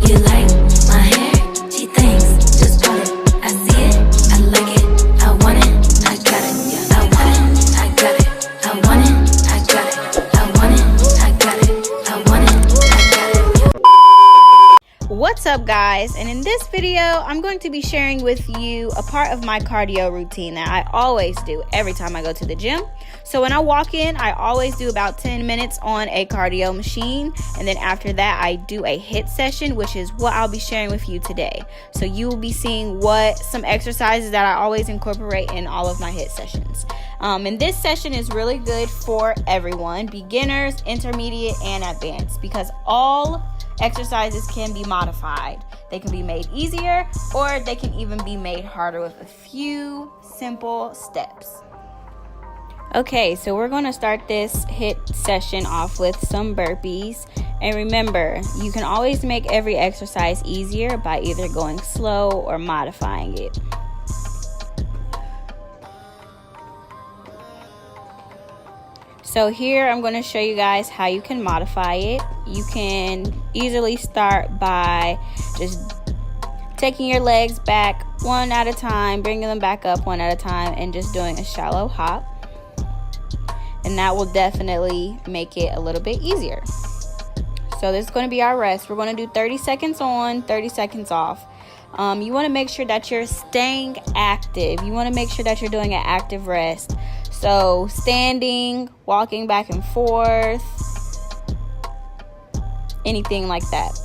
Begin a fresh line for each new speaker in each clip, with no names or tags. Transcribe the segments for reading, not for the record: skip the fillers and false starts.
You like my hair? She thinks, just bought it. I see it, I like it, I want it, I got it. I want it, I got it, I want it, I got it, I want it, I got it, I want it, I got it.
What's up, guys? And in this video I'm going to be sharing with you a part of my cardio routine that I always do every time I go to the gym. So when I walk in, I always do about 10 minutes on a cardio machine, and then after that I do a HIIT session, which is what I'll be sharing with you today. So you will be seeing some exercises that I always incorporate in all of my HIIT sessions. And this session is really good for everyone, beginners, intermediate, and advanced, because all exercises can be modified. They can be made easier, or they can even be made harder with a few simple steps. Okay, so we're going to start this HIIT session off with some burpees. And remember, you can always make every exercise easier by either going slow or modifying it. So here I'm going to show you guys how you can modify it. You can easily start by just taking your legs back one at a time, bringing them back up one at a time, and just doing a shallow hop. And that will definitely make it a little bit easier. So this is going to be our rest. We're going to do 30 seconds on, 30 seconds off. You want to make sure that you're staying active. You want to make sure that you're doing an active rest. So standing, walking back and forth, anything like that.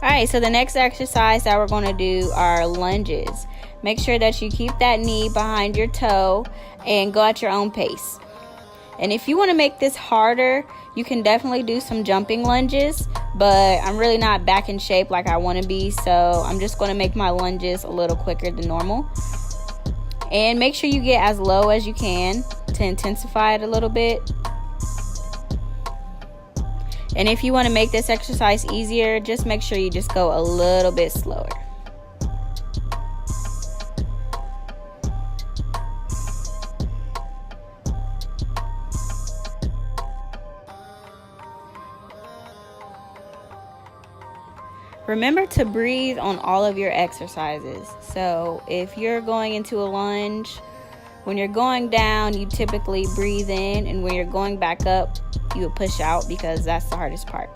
Alright, so the next exercise that we're going to do are lunges. Make sure that you keep that knee behind your toe and go at your own pace. And if you want to make this harder, you can definitely do some jumping lunges, but I'm really not back in shape like I want to be, so I'm just going to make my lunges a little quicker than normal. And make sure you get as low as you can to intensify it a little bit. And if you want to make this exercise easier, just make sure you just go a little bit slower. Remember to breathe on all of your exercises. So if you're going into a lunge, when you're going down, you typically breathe in, and when you're going back up, you would push out, because that's the hardest part.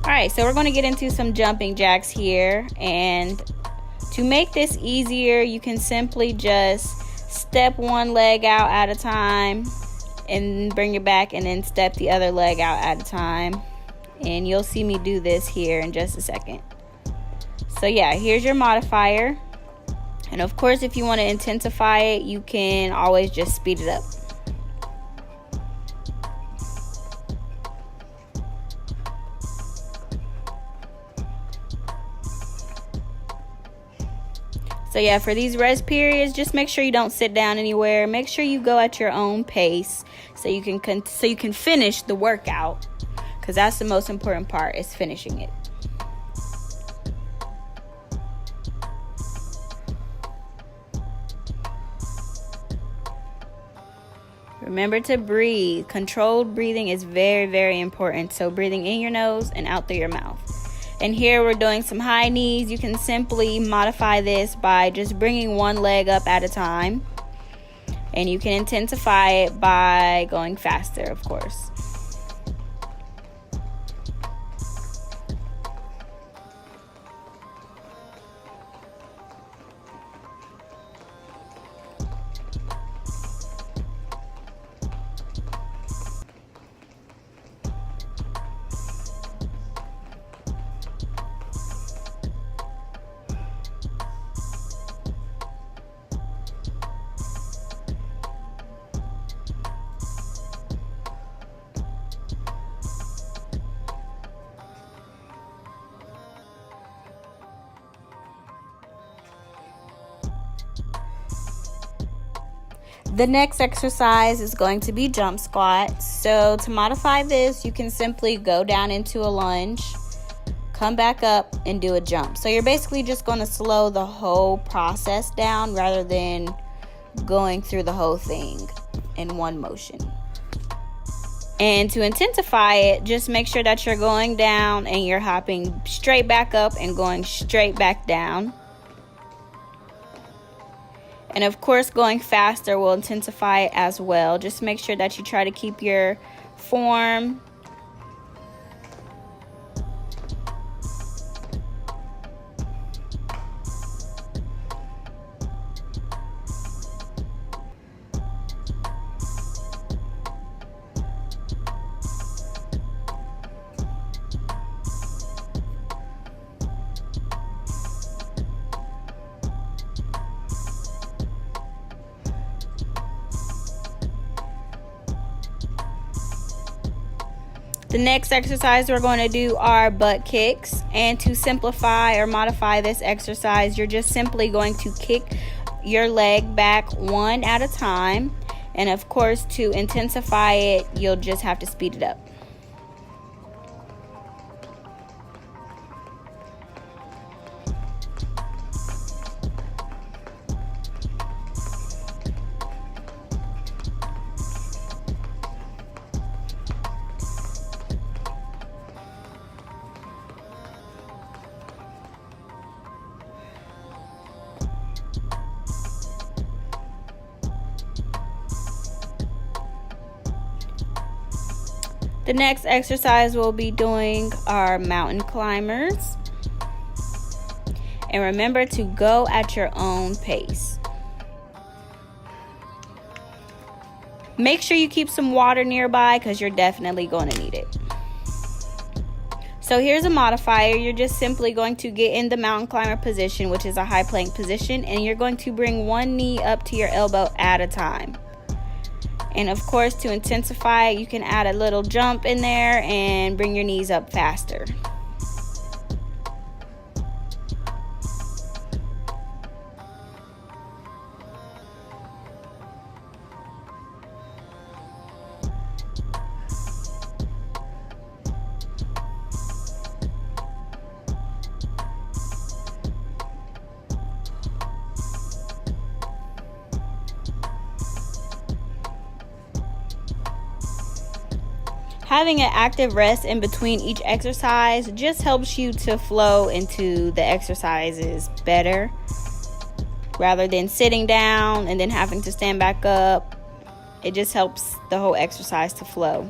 Alright, so we're going to get into some jumping jacks here, and to make this easier, you can simply just step one leg out at a time and bring it back, and then step the other leg out at a time. And you'll see me do this here in just a second. So yeah, here's your modifier. And of course, if you want to intensify it, you can always just speed it up. So yeah, for these rest periods, just make sure you don't sit down anywhere. Make sure you go at your own pace so you can finish the workout. Because that's the most important part, is finishing it. Remember to breathe. Controlled breathing is very, very important. So breathing in your nose and out through your mouth. And here we're doing some high knees. You can simply modify this by just bringing one leg up at a time. And you can intensify it by going faster, of course. The next exercise is going to be jump squats. So to modify this, you can simply go down into a lunge, come back up, and do a jump. So you're basically just going to slow the whole process down rather than going through the whole thing in one motion. And to intensify it, just make sure that you're going down and you're hopping straight back up and going straight back down. And of course, going faster will intensify it as well. Just make sure that you try to keep your form The next exercise we're going to do are butt kicks. And to simplify or modify this exercise, you're just simply going to kick your leg back one at a time. And of course, to intensify it, you'll just have to speed it up. The next exercise we'll be doing are mountain climbers. And remember to go at your own pace. Make sure you keep some water nearby because you're definitely going to need it. So here's a modifier. You're just simply going to get in the mountain climber position, which is a high plank position, and you're going to bring one knee up to your elbow at a time. And of course, to intensify, you can add a little jump in there and bring your knees up faster. Having an active rest in between each exercise just helps you to flow into the exercises better, rather than sitting down and then having to stand back up. It just helps the whole exercise to flow.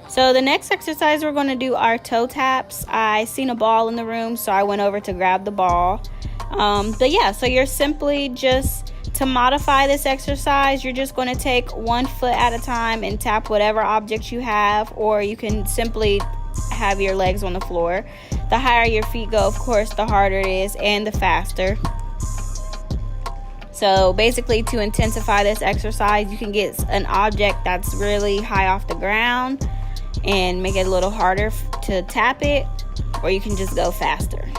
So the next exercise we're going to do are toe taps. I seen a ball in the room, so I went over to grab the ball. But yeah, so you're simply just, to modify this exercise, you're just going to take one foot at a time and tap whatever object you have, or you can simply have your legs on the floor. The higher your feet go, of course, the harder it is and the faster. So basically, to intensify this exercise, you can get an object that's really high off the ground and make it a little harder to tap it, or you can just go faster.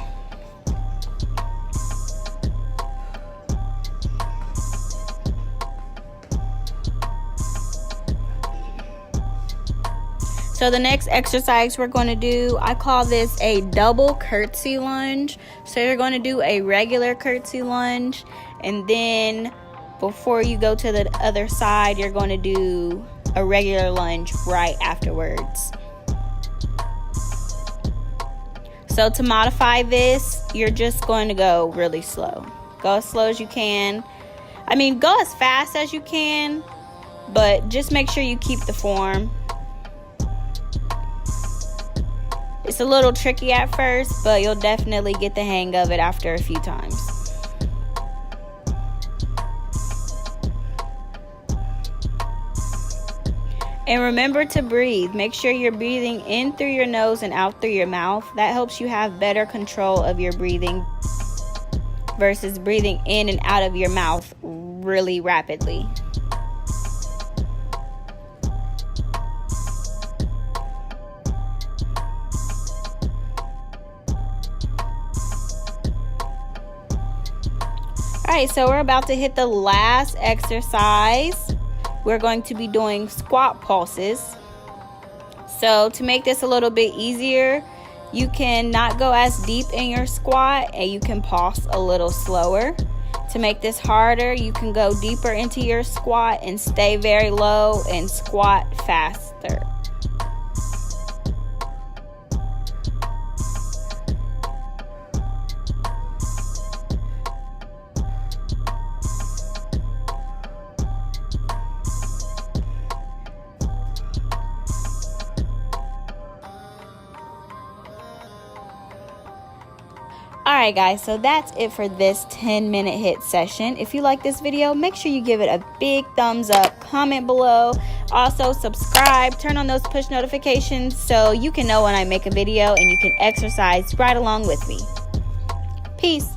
So the next exercise we're going to do, I call this a double curtsy lunge. So you're going to do a regular curtsy lunge, and then before you go to the other side, you're going to do a regular lunge right afterwards. So to modify this, you're just going to go really slow. Go as slow as you can. I mean, go as fast as you can, but just make sure you keep the form. It's a little tricky at first, but you'll definitely get the hang of it after a few times. And remember to breathe. Make sure you're breathing in through your nose and out through your mouth. That helps you have better control of your breathing versus breathing in and out of your mouth really rapidly. Alright, so we're about to hit the last exercise. We're going to be doing squat pulses. So to make this a little bit easier, you can not go as deep in your squat and you can pulse a little slower. To make this harder, you can go deeper into your squat and stay very low and squat faster. Alright guys, so that's it for this 10-minute HIIT session. If you like this video, make sure you give it a big thumbs up, comment below, also subscribe, turn on those push notifications so you can know when I make a video and you can exercise right along with me. Peace.